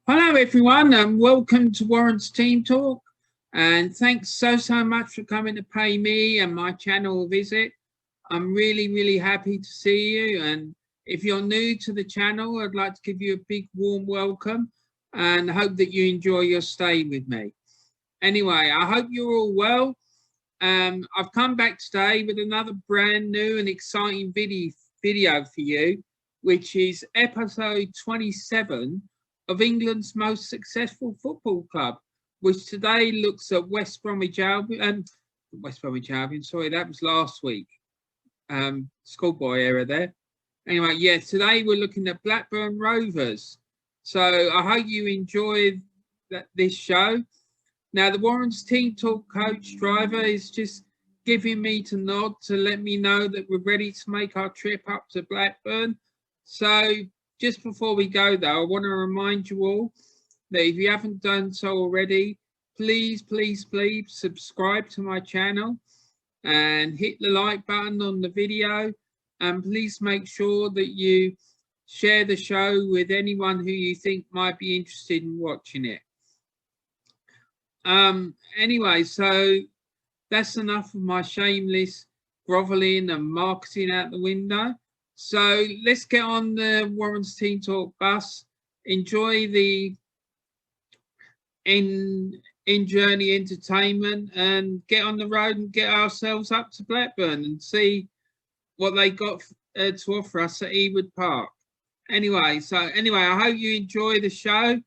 Hello everyone and welcome to Warren's Team Talk, and thanks so much for coming to pay me and my channel a visit. I'm really happy to see you, and if you're new to the channel, I'd like to give you a big warm welcome and hope that you enjoy your stay with me. Anyway, I hope you're all well. I've come back today with another brand new and exciting video for you, which is episode 27 of England's most successful football club, which today looks at West Bromwich Albion. Sorry, that was last week. Schoolboy error there. Anyway, yeah, today we're looking at Blackburn Rovers. So I hope you enjoy this show. Now, the Warren's Team Talk coach driver is just giving me to nod to let me know that we're ready to make our trip up to Blackburn. So just before we go, though, I want to remind you all that if you haven't done so already, please subscribe to my channel and hit the like button on the video. And please make sure that you share the show with anyone who you think might be interested in watching it. Anyway, so that's enough of my shameless groveling and marketing out the window. So let's get on the Warren's Team Talk bus, enjoy the in-journey entertainment, and get on the road and get ourselves up to Blackburn and see what they got to offer us at Ewood Park. Anyway, I hope you enjoy the show.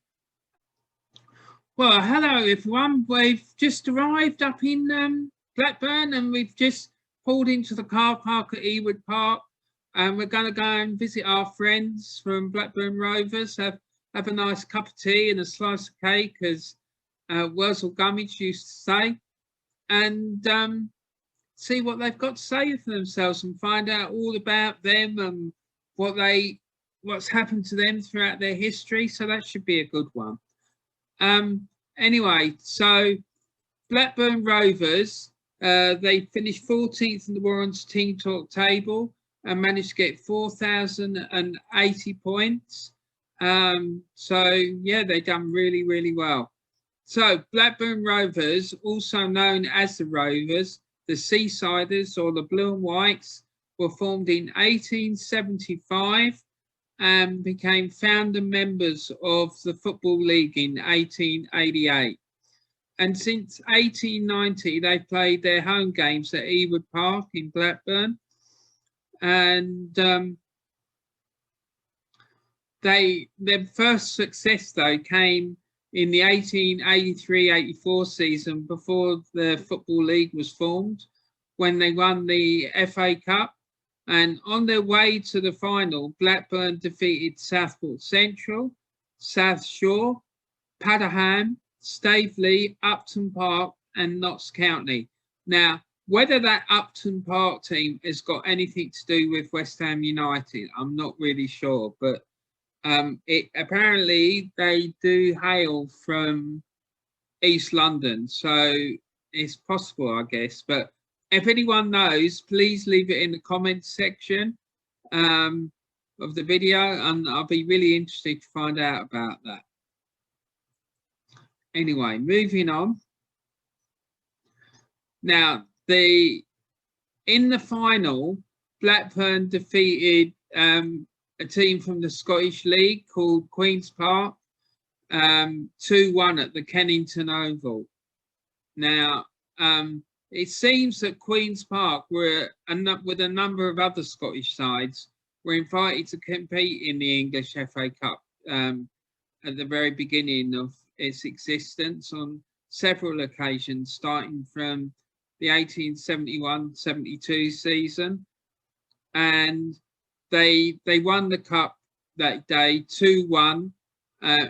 Well, hello everyone. We've just arrived up in Blackburn, and we've just pulled into the car park at Ewood Park, and we're going to go and visit our friends from Blackburn Rovers, have a nice cup of tea and a slice of cake, as Wurzel Gummidge used to say, and see what they've got to say for themselves and find out all about them and what's happened to them throughout their history. So that should be a good one. Anyway, so Blackburn Rovers, they finished 14th in the Warren's Team Talk table and managed to get 4,080 points. So yeah, they've done really well. So Blackburn Rovers, also known as the Rovers, the Seasiders or the Blue and Whites, were formed in 1875 and became founder members of the Football League in 1888. And since 1890, they played their home games at Ewood Park in Blackburn. And their first success, though, came in the 1883-84 season, before the Football League was formed, when they won the FA Cup. And on their way to the final, Blackburn defeated Southport Central, South Shore, Padiham, Staveley, Upton Park and Notts County. Now, whether that Upton Park team has got anything to do with West Ham United, I'm not really sure, but apparently they do hail from East London, so it's possible, I guess. But if anyone knows, please leave it in the comments section of the video, and I'll be really interested to find out about that. Anyway, moving on. Now, in the final, Blackburn defeated a team from the Scottish League called Queen's Park 2-1 at the Kennington Oval. Now, it seems that Queen's Park with a number of other Scottish sides were invited to compete in the English FA Cup at the very beginning of its existence on several occasions, starting from the 1871-72 season. And they won the cup that day 2-1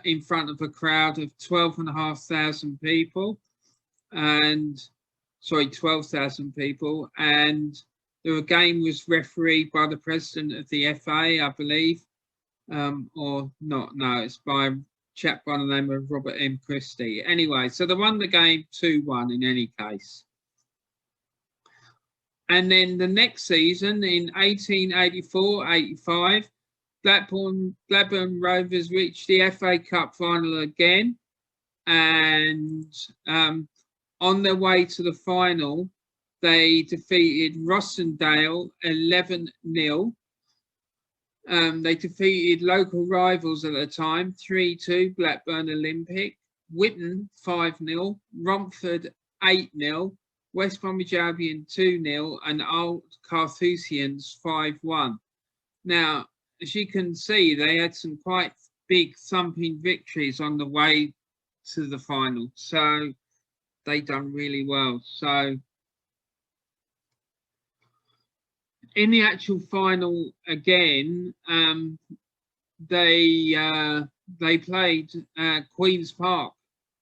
in front of a crowd of 12,500 people, and 12,000 people. And the game was refereed by the president of the FA, I believe, or not. No, it's by a chap by the name of Robert M. Christie. Anyway, so they won the game 2-1 in any case. And then the next season in 1884-85, Blackburn Rovers reached the FA Cup final again, and on their way to the final, they defeated Rossendale 11-0. They defeated local rivals at the time, 3-2 Blackburn Olympic, Whitton 5-0, Romford 8-0, West Bromwich Albion 2-0, and Old Carthusians 5-1. Now, as you can see, they had some quite big thumping victories on the way to the final, so they done really well. So in the actual final again, they played Queen's Park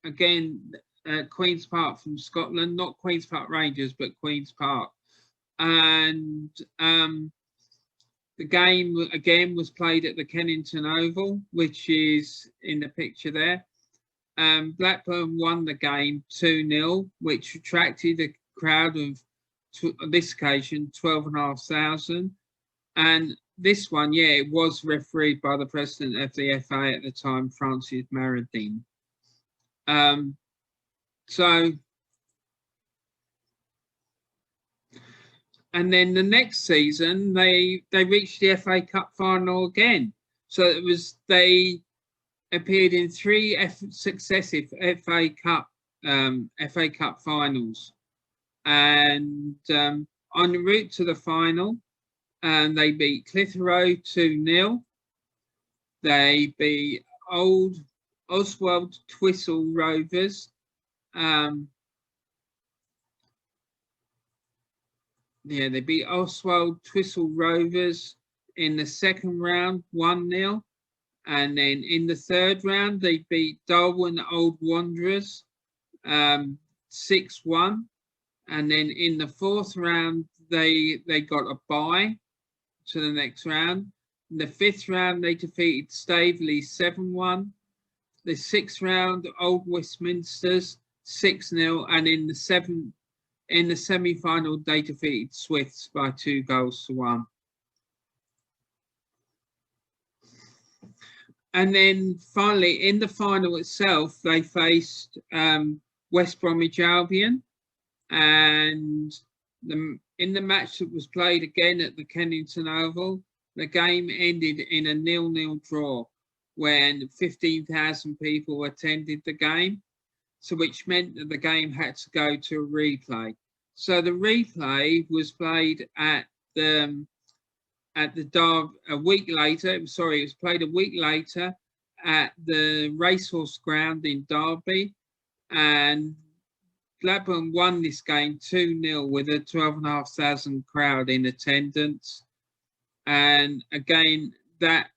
again. Queen's Park from Scotland, not Queen's Park Rangers, but Queen's Park, and the game again was played at the Kennington Oval, which is in the picture there. Blackburn won the game 2-0, which attracted a crowd of, on this occasion, 12,500. And this one, yeah, it was refereed by the president of the FA at the time, Francis Maradin. And then the next season, they reached the FA Cup final again. So it was, they appeared in 3 successive FA Cup finals. And on the route to the final, they beat Clitheroe 2-0. They beat Oswald Twistle Rovers. They beat Oswald Twistle Rovers in the second round 1-0. And then in the third round, they beat Darwin Old Wanderers 6-1. And then in the fourth round, they got a bye to the next round. In the fifth round, they defeated Staveley 7-1. The sixth round, Old Westminsters 6-0. And in the semi-final, they defeated Swifts by 2-1. And then finally, in the final itself, they faced West Bromwich Albion. And in the match that was played again at the Kennington Oval, the game ended in a 0-0 draw when 15,000 people attended the game. So which meant that the game had to go to a replay. So the replay was played at the Derby a week later. It was played a week later at the Racehorse Ground in Derby, and Blackburn won this game 2-0 with a 12,500 crowd in attendance. And again, that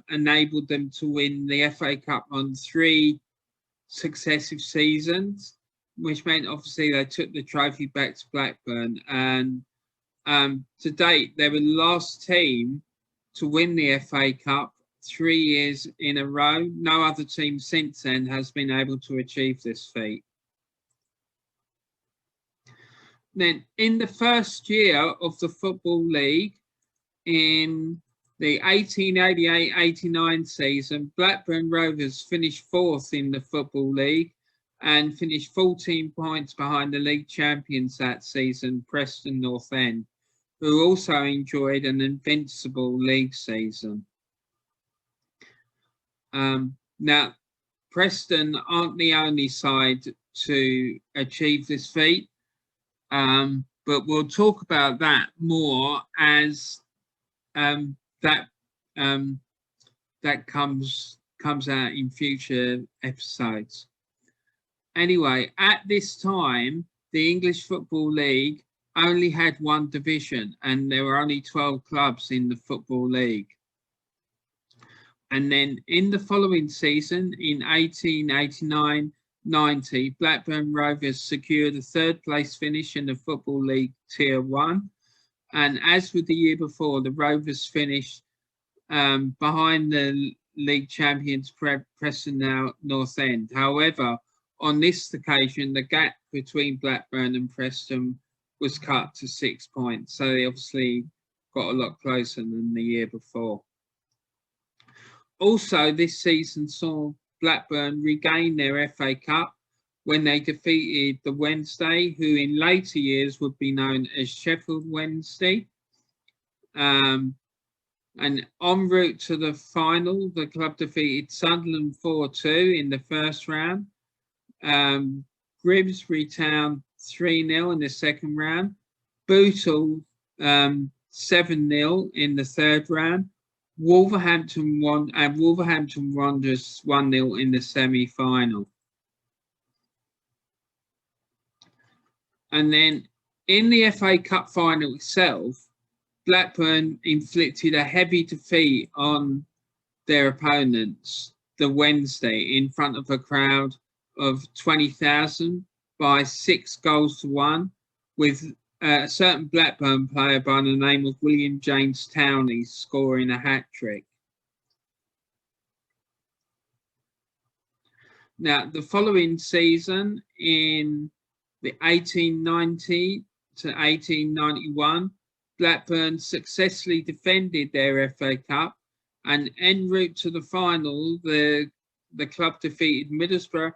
enabled them to win the FA Cup on 3 successive seasons, which meant obviously they took the trophy back to Blackburn. And to date, they were the last team to win the FA Cup 3 years in a row. No other team since then has been able to achieve this feat. Then in the first year of the Football League, in the 1888-89 season, Blackburn Rovers finished 4th in the Football League and finished 14 points behind the league champions that season, Preston North End, who also enjoyed an invincible league season. Now, Preston aren't the only side to achieve this feat, but we'll talk about that more as that comes out in future episodes. Anyway, at this time, the English Football League only had 1 division, and there were only 12 clubs in the Football League. And then in the following season, in 1889-90, Blackburn Rovers secured a 3rd place finish in the Football League Tier 1. And as with the year before, the Rovers finished behind the league champions Preston North End. However, on this occasion, the gap between Blackburn and Preston was cut to 6 points. So they obviously got a lot closer than the year before. Also, this season saw Blackburn regain their FA Cup when they defeated the Wednesday, who in later years would be known as Sheffield Wednesday. And en route to the final, the club defeated Sunderland 4-2 in the first round. Grimsby Town 3-0 in the second round. Bootle 7-0 in the third round. Wolverhampton Wanderers 1-0 in the semi-final. And then in the FA Cup final itself, Blackburn inflicted a heavy defeat on their opponents the Wednesday in front of a crowd of 20,000 by 6-1, with a certain Blackburn player by the name of William James Townley scoring a hat-trick. Now, the following season, in the 1890 to 1891, Blackburn successfully defended their FA Cup, and en route to the final, the club defeated Middlesbrough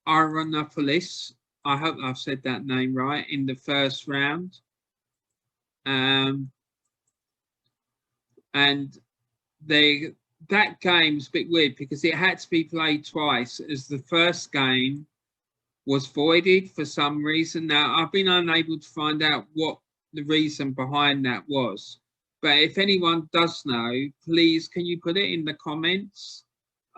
Ironopolis, I hope I've said that name right, in the first round. And that game's a bit weird because it had to be played twice, as the first game was voided for some reason. Now, I've been unable to find out what the reason behind that was, but if anyone does know, please can you put it in the comments,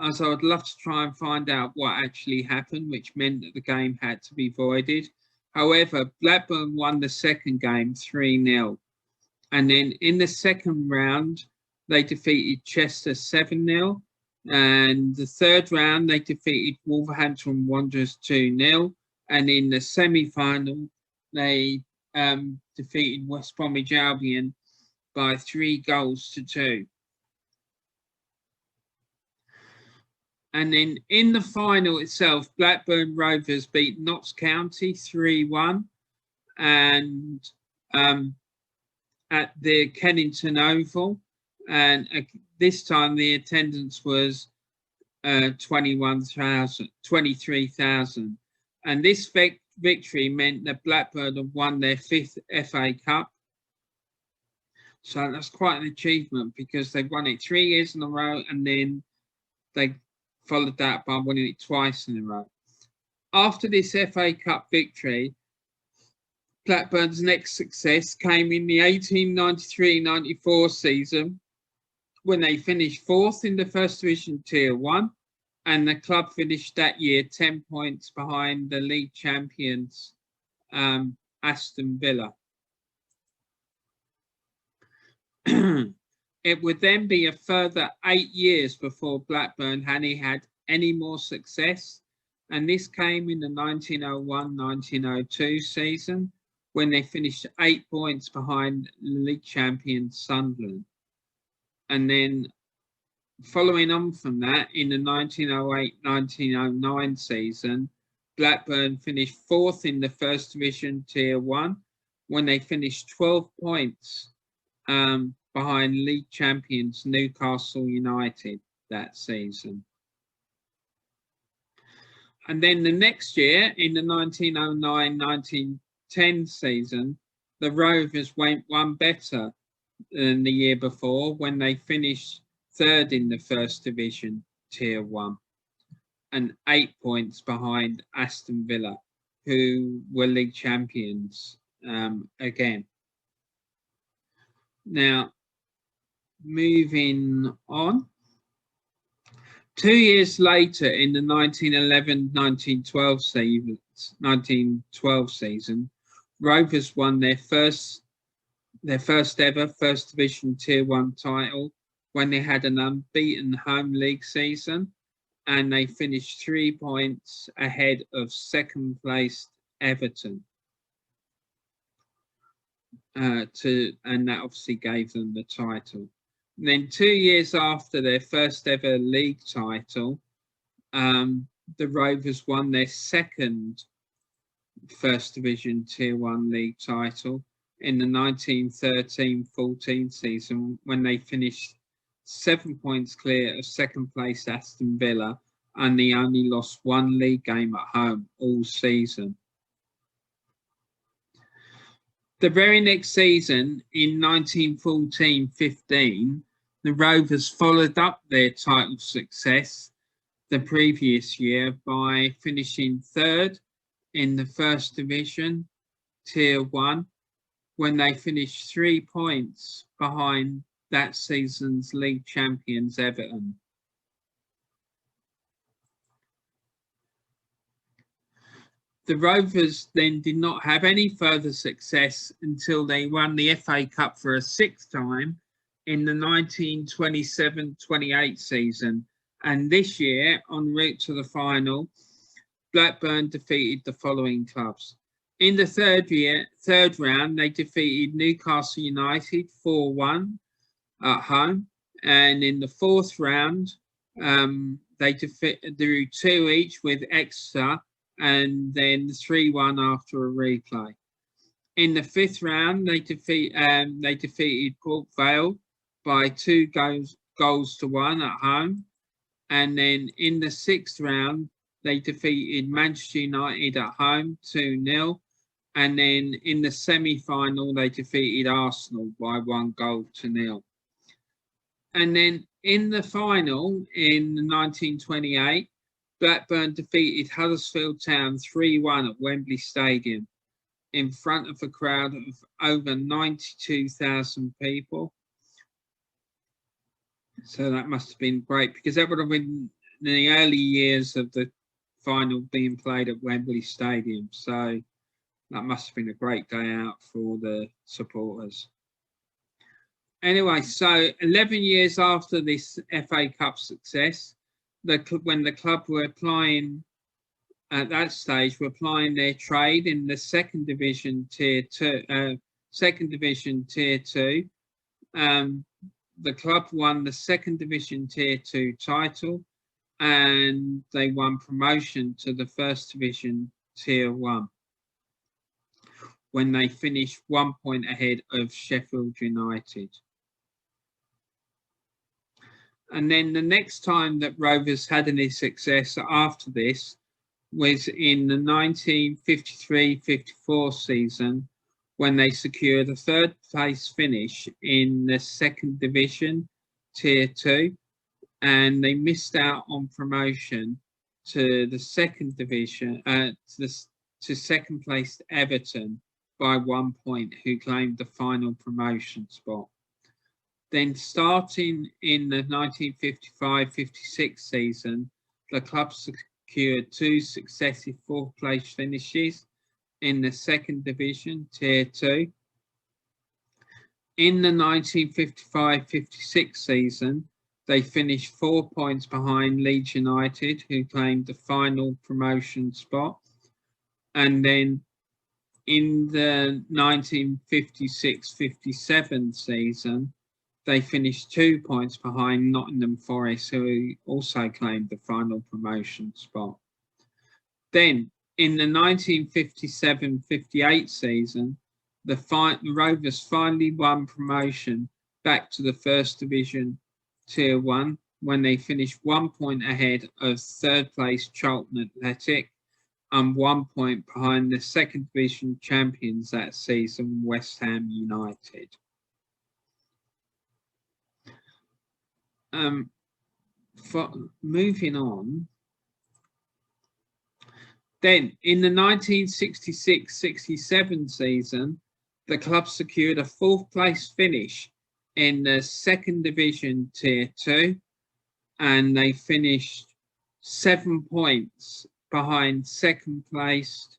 as I would love to try and find out what actually happened, which meant that the game had to be voided. However, Blackburn won the second game 3-0, and then in the second round they defeated Chester 7-0, and the third round they defeated Wolverhampton Wanderers 2-0, and in the semi-final they defeated West Bromwich Albion by 3-2. And then in the final itself, Blackburn Rovers beat Notts County 3-1, and at the Kennington Oval, and this time the attendance was 23,000, and this victory meant that Blackburn had won their 5th FA Cup. So that's quite an achievement, because they've won it 3 years in a row, and then they followed that by winning it twice in a row. After this FA Cup victory, Blackburn's next success came in the 1893-94 season, when they finished 4th in the First Division Tier 1, and the club finished that year 10 points behind the league champions, Aston Villa. It would then be a further 8 years before Blackburn had any more success, and this came in the 1901-1902 season, when they finished 8 points behind league champion Sunderland. And then following on from that, in the 1908-1909 season, Blackburn finished 4th in the First Division Tier 1, when they finished 12 points behind league champions Newcastle United that season. And then the next year, in the 1909-1910 season, the Rovers went one better than the year before, when they finished 3rd in the First Division Tier 1, and 8 points behind Aston Villa, who were league champions again. Now, moving on. 2 years later, in the 1911-1912 season, Rovers won their first ever First Division Tier 1 title, when they had an unbeaten home league season, and they finished 3 points ahead of second placed Everton. And that obviously gave them the title. And then 2 years after their first ever league title, the Rovers won their second First Division Tier 1 league title in the 1913-14 season, when they finished 7 points clear of second place Aston Villa, and they only lost one league game at home all season. The very next season, in 1914-15, the Rovers followed up their title success the previous year by finishing third in the First Division, Tier 1, when they finished 3 points behind that season's league champions Everton. The Rovers then did not have any further success until they won the FA Cup for a sixth time in the 1927-28 season. And this year, en route to the final, Blackburn defeated the following clubs. In the third round, they defeated Newcastle United 4-1 at home. And in the fourth round, they drew 2 each with extra, and then 3-1 after a replay. In the fifth round, they defeated Port Vale by 2 goals to 1 at home. And then in the sixth round, they defeated Manchester United at home 2-0. And then in the semi-final, they defeated Arsenal by 1 goal to 0. And then in the final, in 1928, Blackburn defeated Huddersfield Town 3-1 at Wembley Stadium in front of a crowd of over 92,000 people. So that must have been great, because that would have been in the early years of the final being played at Wembley Stadium. So that must have been a great day out for the supporters. Anyway, so 11 years after this FA Cup success, when the club were applying, at that stage, were applying their trade in the Second Division Tier 2. The club won the Second Division Tier 2 title, and they won promotion to the First Division Tier 1 when they finished 1 point ahead of Sheffield United. And then the next time that Rovers had any success after this was in the 1953-54 season, when they secured a third place finish in the Second Division Tier 2, and they missed out on promotion to the Second Division, to second place Everton by 1 point, who claimed the final promotion spot. Then starting in the 1955-56 season, the club secured 2 successive fourth place finishes in the Second Division Tier 2. In the 1955-56 season, they finished 4 points behind Leeds United, who claimed the final promotion spot. And then in the 1956-57 season, they finished 2 points behind Nottingham Forest, who also claimed the final promotion spot. Then, in the 1957-58 season, the Rovers finally won promotion back to the First Division Tier 1, when they finished 1 point ahead of third place Charlton Athletic and 1 point behind the Second Division champions that season, West Ham United. Moving on, then in the 1966-67 season, the club secured a fourth place finish in the Second Division Tier 2, and they finished 7 points behind second placed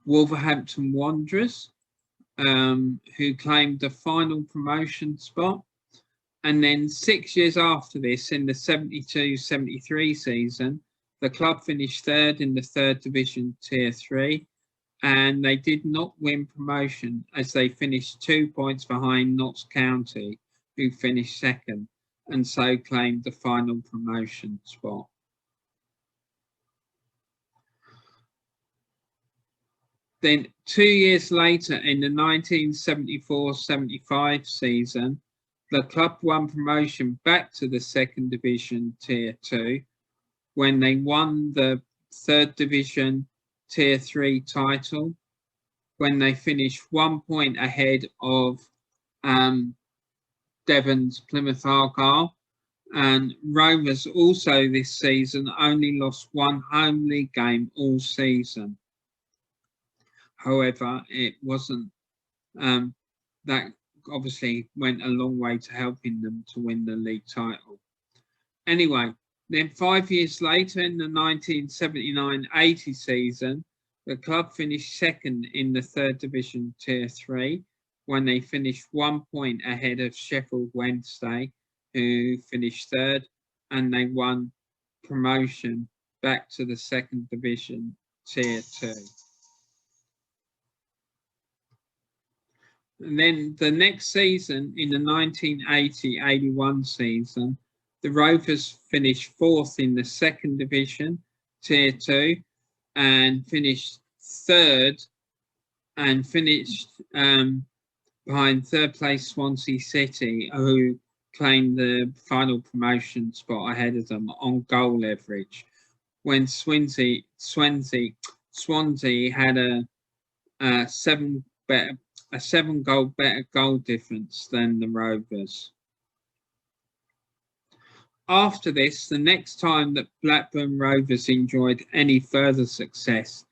Wolverhampton Wanderers, who claimed the final promotion spot. And then 6 years after this, in the 72-73 season, the club finished third in the Third Division Tier 3, and they did not win promotion as they finished 2 points behind Notts County, who finished second, and so claimed the final promotion spot. Then 2 years later, in the 1974-75 season, the club won promotion back to the second division Tier 2 when they won the third division Tier 3 title, when they finished 1 point ahead of Devon's Plymouth Argyle. And Rovers also this season only lost one home league game all season. However, it wasn't, that obviously went a long way to helping them to win the league title. Anyway, then 5 years later in the 1979-80 season, the club finished second in the third division Tier 3 when they finished 1 point ahead of Sheffield Wednesday, who finished third, and they won promotion back to the second division Tier 2. And then the next season, in the 1980-81 season, the Rovers finished fourth in the second division Tier 2 and finished third and finished behind third place Swansea City, who claimed the final promotion spot ahead of them on goal average, when Swansea had a 7 goal better goal difference than the Rovers. After this, the next time that Blackburn Rovers enjoyed any further success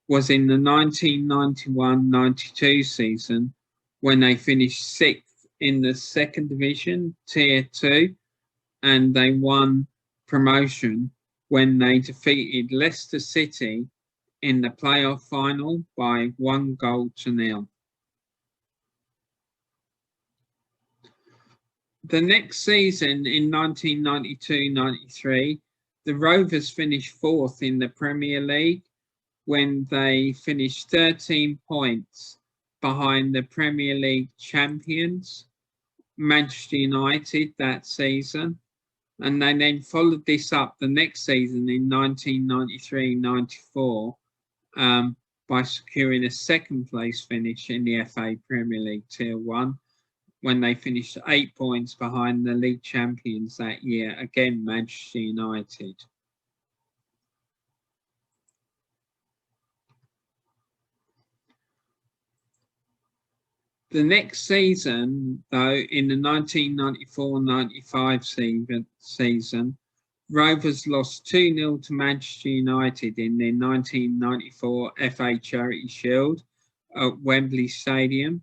was in the 1991-92 season, when they finished sixth in the second division, Tier 2, and they won promotion when they defeated Leicester City in the playoff final by 1-0. The next season, in 1992-93, the Rovers finished fourth in the Premier League when they finished 13 points behind the Premier League champions, Manchester United, that season. And they then followed this up the next season in 1993-94 by securing a second place finish in the FA Premier League Tier 1, when they finished 8 points behind the league champions that year, again Manchester United. The next season, though, in the 1994-95 season, Rovers lost 2-0 to Manchester United in their 1994 FA Charity Shield at Wembley Stadium,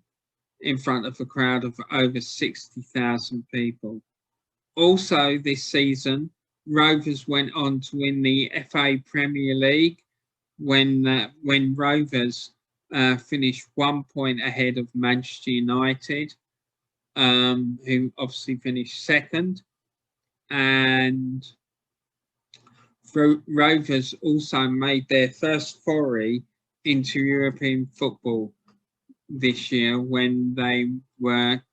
in front of a crowd of over 60,000 people. Also this season, Rovers went on to win the FA Premier League when Rovers finished 1 point ahead of Manchester United, who obviously finished second. And Rovers also made their first foray into European football this year when they were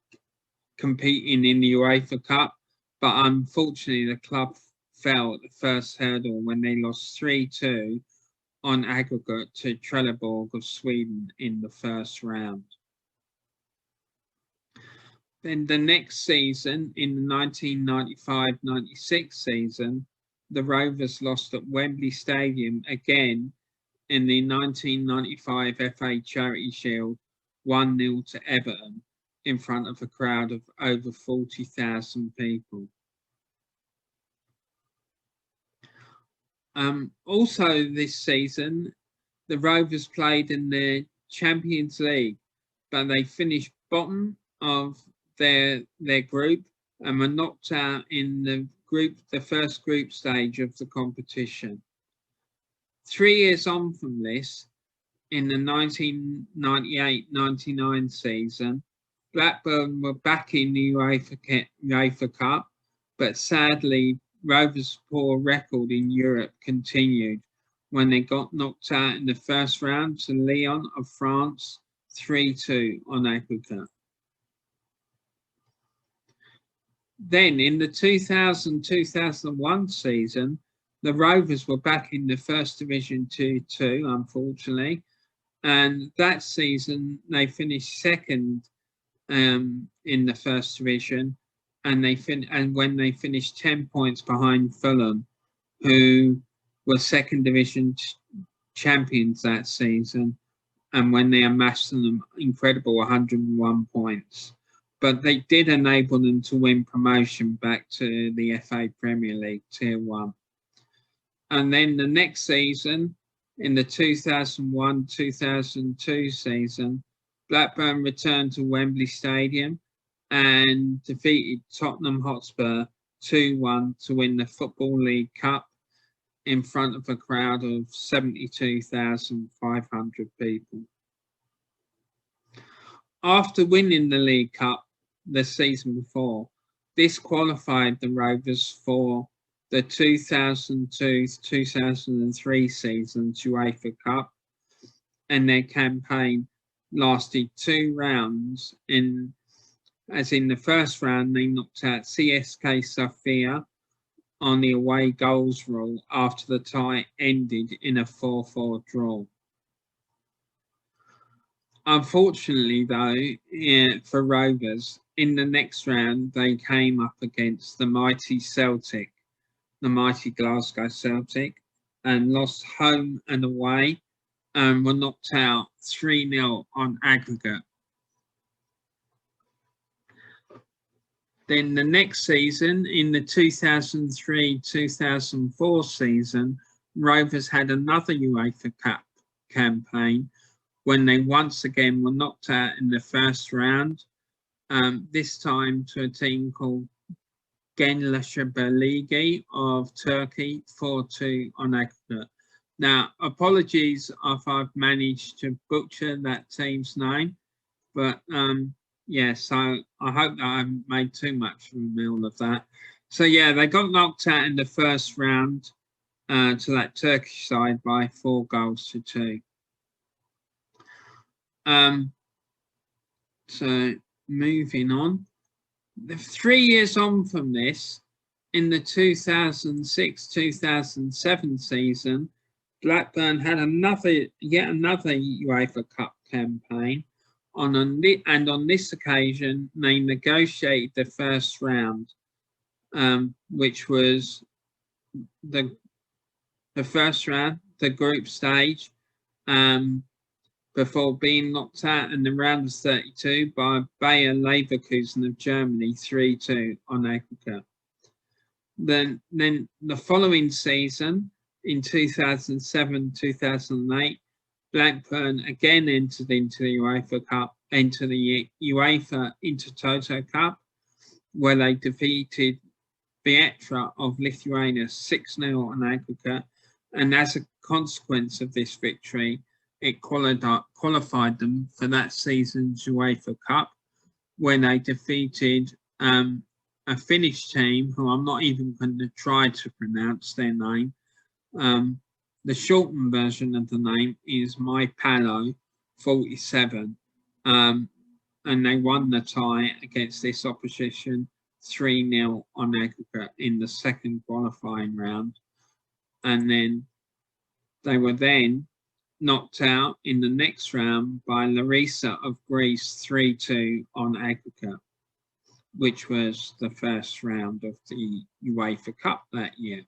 competing in the UEFA Cup, but unfortunately the club fell at the first hurdle when they lost 3-2 on aggregate to Trelleborg of Sweden in the first round. Then the next season, in the 1995-96 season, the Rovers lost at Wembley Stadium again in the 1995 FA Charity Shield 1-0 to Everton in front of a crowd of over 40,000 people. Also this season, the Rovers played in the Champions League, but they finished bottom of their group and were knocked out in the first group stage of the competition. 3 years on from this, in the 1998-99 season, Blackburn were back in the UEFA Cup, but sadly Rovers' poor record in Europe continued when they got knocked out in the first round to Lyon of France 3-2 on aggregate. Then in the 2000-2001 season, the Rovers were back in the first division Tier 2, unfortunately, And that season, they finished second in the first division, and when they finished 10 points behind Fulham, who were second division champions that season, and when they amassed an incredible 101 points. But they did enable them to win promotion back to the FA Premier League Tier 1. And then the next season, in the 2001-2002 season, Blackburn returned to Wembley Stadium and defeated Tottenham Hotspur 2-1 to win the Football League Cup in front of a crowd of 72,500 people. After winning the League Cup the season before, this qualified the Rovers for the 2002-2003 season's UEFA Cup, and their campaign lasted 2 rounds. As in the first round, they knocked out CSK Sofia on the away goals rule after the tie ended in a 4-4 draw. Unfortunately, though, for Rovers, in the next round, they came up against the mighty Glasgow Celtic, and lost home and away, and were knocked out 3-0 on aggregate. Then the next season, in the 2003-2004 season, Rovers had another UEFA Cup campaign when they once again were knocked out in the first round, this time to a team called Gençlerbirliği of Turkey, 4-2 on aggregate. Now, apologies if I've managed to butcher that team's name, but yeah, so I hope that I haven't made too much of a meal of that. So yeah, they got knocked out in the first round to that Turkish side by 4-2. So moving on. 3 years on from this, in the 2006-2007 season, Blackburn had yet another UEFA Cup campaign, and on this occasion they negotiated the first round, which was the first round, the group stage, before being knocked out in the round of 32 by Bayer Leverkusen of Germany 3-2 on aggregate. Then the following season, in 2007-2008, Blackburn again entered into the UEFA Cup, the UEFA Intertoto Cup, where they defeated Vietra of Lithuania 6-0 on aggregate, and as a consequence of this victory, it qualified them for that season's UEFA Cup, when they defeated a Finnish team who I'm not even going to try to pronounce their name. The shortened version of the name is Maipalo 47, and they won the tie against this opposition 3-0 on aggregate in the second qualifying round, and then they were then knocked out in the next round by Larissa of Greece 3-2 on aggregate, which was the first round of the UEFA Cup that year.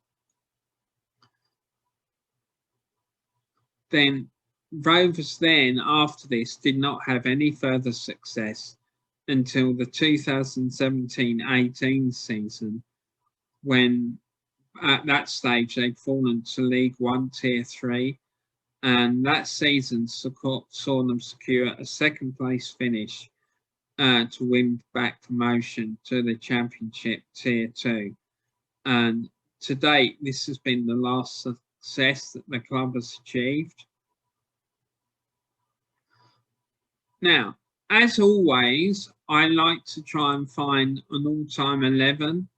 Then Rovers after this did not have any further success until the 2017-18 season, when at that stage they'd fallen to League One Tier 3, and that season saw them secure a second place finish to win back promotion to the Championship Tier 2. And to date, this has been the last success that the club has achieved. Now, as always, I like to try and find an all-time 11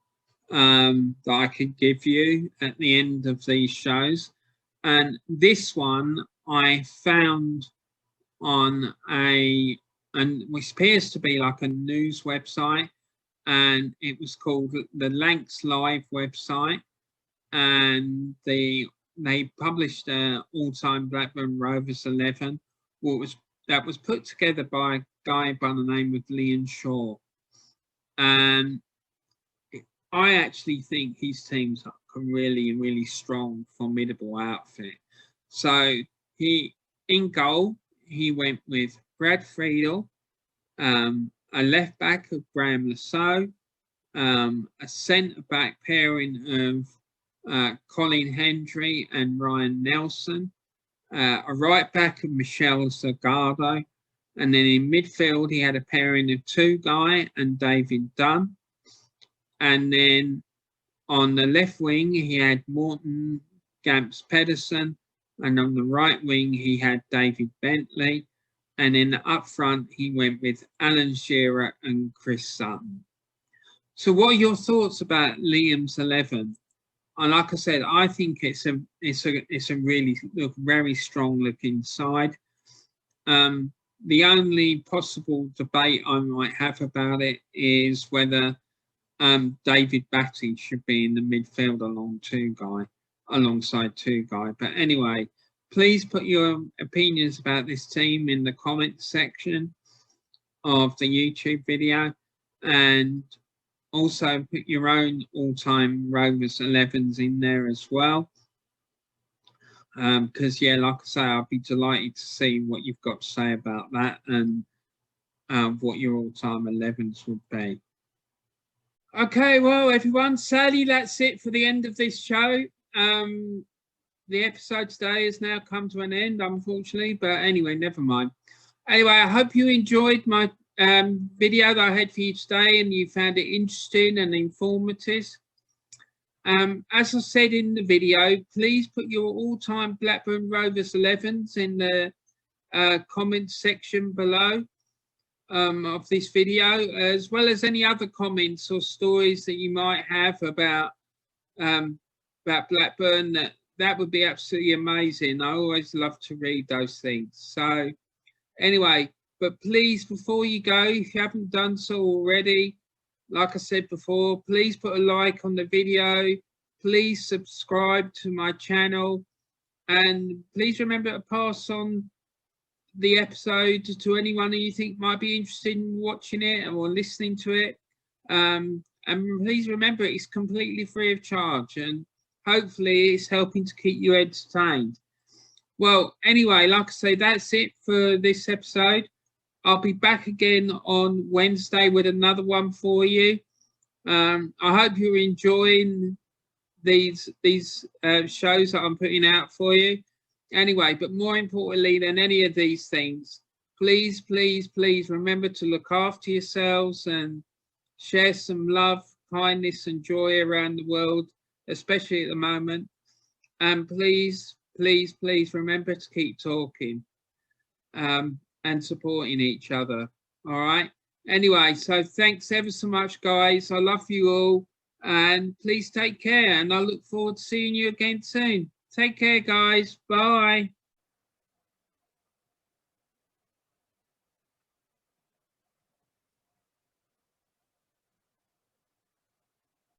that I could give you at the end of these shows. And this one I found on which appears to be like a news website, and it was called the Lancs Live website, and they published an all-time Blackburn Rovers 11 that was put together by a guy by the name of Liam Shaw. And I actually think his team's like a really, really strong, formidable outfit. So in goal, he went with Brad Friedel, a left back of Graham Lasso, a centre back pairing of Colin Hendry and Ryan Nelson, a right back of Michel Zagado, and then in midfield he had a pairing of Tugai and David Dunn. And then on the left wing, he had Morton Gamps Pedersen. And on the right wing, he had David Bentley. And then up front, he went with Alan Shearer and Chris Sutton. So what are your thoughts about Liam's 11? And like I said, I think it's a really very strong looking side. The only possible debate I might have about it is whether David Batty should be in the midfield alongside Tugai. But anyway, please put your opinions about this team in the comments section of the YouTube video, and also put your own all-time Rovers 11s in there as well. Because yeah, like I say, I'll be delighted to see what you've got to say about that and what your all-time 11s would be. Okay, well, everyone, sadly, that's it for the end of this show. The episode today has now come to an end, unfortunately, but anyway, never mind. Anyway, I hope you enjoyed my video that I had for you today and you found it interesting and informative. As I said in the video, please put your all-time Blackburn Rovers 11s in the comments section below of this video, as well as any other comments or stories that you might have about Blackburn. That would be absolutely amazing. I always love to read those things. So anyway, but please, before you go, if you haven't done so already, like I said before, please put a like on the video. Please subscribe to my channel. And please remember to pass on the episode to anyone who you think might be interested in watching it or listening to it. And please remember, it's completely free of charge. And hopefully it's helping to keep you entertained. Well, anyway, like I say, that's it for this episode. I'll be back again on Wednesday with another one for you. I hope you're enjoying these shows that I'm putting out for you. Anyway, but more importantly than any of these things, please, please, please remember to look after yourselves and share some love, kindness and joy around the world, especially at the moment. And please, please, please remember to keep talking and supporting each other. All right. Anyway, so thanks ever so much, guys. I love you all. And please take care. And I look forward to seeing you again soon. Take care, guys. Bye.